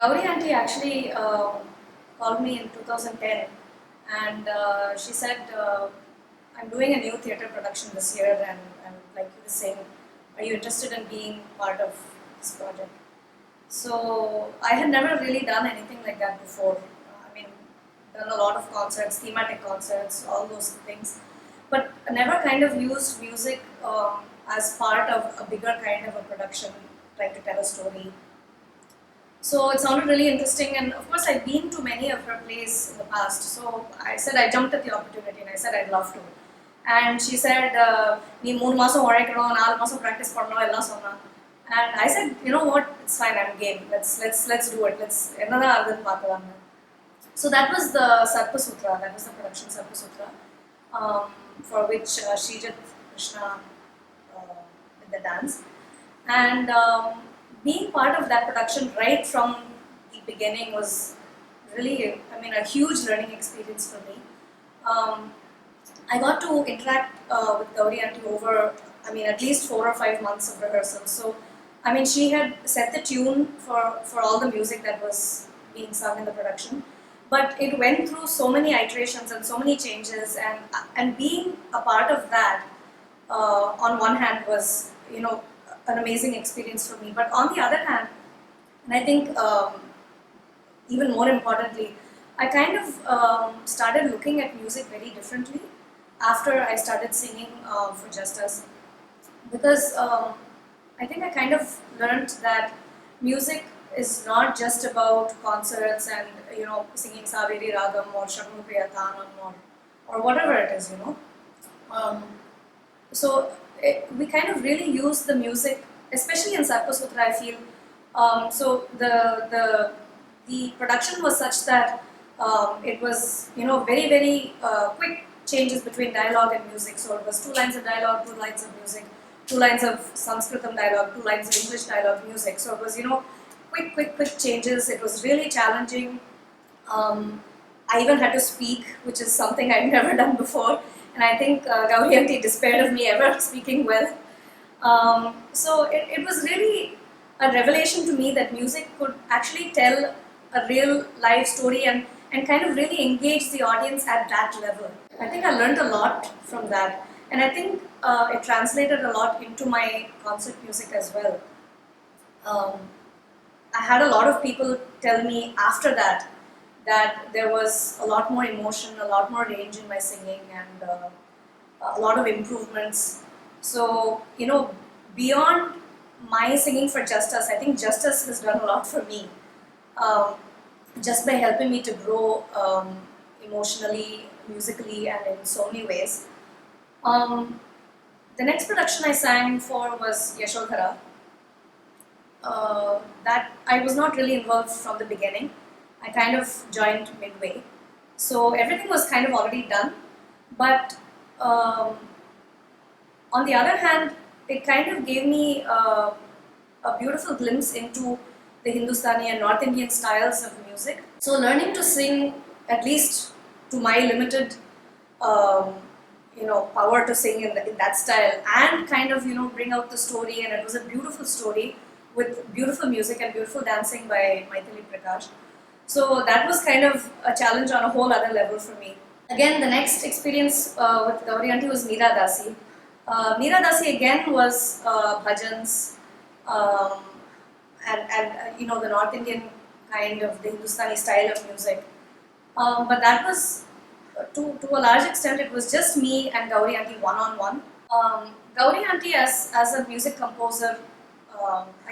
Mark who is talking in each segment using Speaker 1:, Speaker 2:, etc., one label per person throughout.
Speaker 1: Gauri auntie actually called me in 2010 and she said, I'm doing a new theatre production this year and like you were saying, are you interested in being part of this project? So I had never really done anything like that before. I mean, done a lot of concerts, thematic concerts, all those things, but I never kind of used music as part of a bigger kind of a production, trying to tell a story. So it sounded really interesting, and of course I've been to many of her plays in the past. So I said I jumped at the opportunity, and I said I'd love to. And she said, "Nee 3 மாசம் உழைக்கணும், 4 மாசம் practice பண்ணணும் எல்லாம் சொன்னா." And I said, you know what, it's fine, I'm game. Let's do it. Let's என்னதான் ஆகுதுன்னு பார்க்கலாம். So that was the Sarpa Sutra. That was the production Sarpa Sutra, for which Srijit Krishna did the dance. And being part of that production right from the beginning was really, I mean, a huge learning experience for me. I got to interact with Gauri auntie over, I mean, at least 4 or 5 months of rehearsals. So, I mean, she had set the tune for all the music that was being sung in the production. But it went through so many iterations and so many changes, and being a part of that, on one hand, was, you know, an amazing experience for me. But on the other hand, and I think even more importantly, I kind of started looking at music very differently after I started singing for JustUs, because I think I kind of learned that music is not just about concerts and, you know, singing Saveri Ragam or Shagnupriya Tanam or whatever it is, you know. So we kind of really use the music, especially in Sarpa Sutra, I feel. So the production was such that it was, you know, very, very quick changes between dialogue and music. So it was 2 lines of dialogue, 2 lines of music, 2 lines of Sanskritam dialogue, 2 lines of English dialogue, music. So it was, you know, quick changes. It was really challenging. I even had to speak, which is something I'd never done before. And I think Gauri auntie despaired of me ever speaking well. So it was really a revelation to me that music could actually tell a real life story and kind of really engage the audience at that level. I think I learned a lot from that, and I think it translated a lot into my concert music as well. I had a lot of people tell me after that there was a lot more emotion, a lot more range in my singing, and a lot of improvements. So, you know, beyond my singing for JustUs, I think JustUs has done a lot for me, just by helping me to grow emotionally, musically, and in so many ways. The next production I sang for was Yashodhara. That I was not really involved from the beginning. I kind of joined midway. So everything was kind of already done. But on the other hand, it kind of gave me a beautiful glimpse into the Hindustani and North Indian styles of music. So learning to sing, at least to my limited you know, power to sing in that style, and kind of, you know, bring out the story, and it was a beautiful story with beautiful music and beautiful dancing by Maithili Prakash. So that was kind of a challenge on a whole other level for me. Again, the next experience with Gauri auntie was Meera Dasi. Meera Dasi again was bhajans and you know, the North Indian kind of the Hindustani style of music. But that was to a large extent it was just me and Gauri auntie one-on-one. Gauri auntie as a music composer,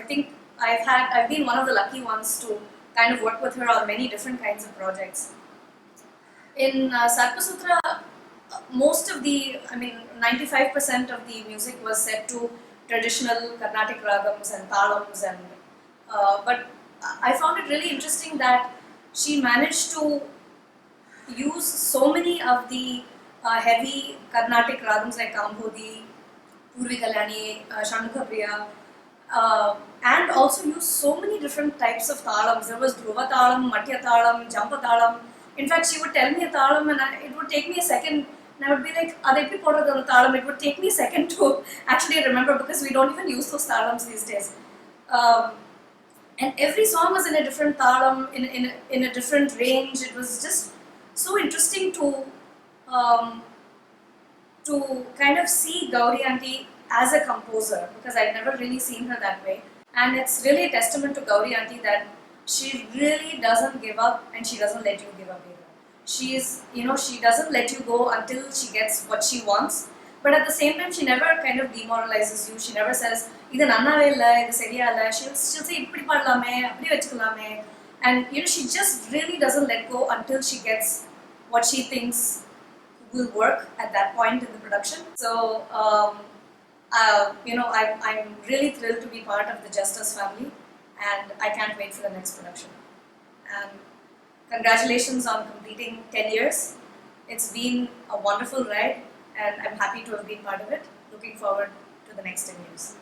Speaker 1: I think I've been one of the lucky ones to kind of work with her on many different kinds of projects. In Sarpa Sutra, most of the, I mean, 95% of the music was set to traditional Carnatic ragams and talams, and but I found it really interesting that she managed to use so many of the heavy Carnatic ragams like Kambhodi, Purvi Kalyani, Shanmukhapriya, and also use so many different types of talams. There was Dhruva talam, Matya talam, Jampa talam. In fact, she would tell me a talam and it would take me a second, and I would be like, "Adeppi podadanu talam." It would take me a second to actually remember, because we don't even use those talams these days. and every song was in a different talam, in a different range. It was just so interesting um, to kind of see Gauri Auntie as a composer, because I'd never really seen her that way. And it's really a testament to Gauri Auntie that she really doesn't give up, and she doesn't let you give up either. She doesn't let you go until she gets what she wants. But at the same time, she never kind of demoralizes you. She never says, "Idu nannave illa, idu seriya illa." She'll say, "Ipdi padlame, apdi vechukalame," and she just really doesn't let go until she gets what she thinks will work at that point in the production. So, I'm really thrilled to be part of the JustUs family, and I can't wait for the next production. And congratulations on completing 10 years. It's been a wonderful ride, and I'm happy to have been part of it. Looking forward to the next 10 years.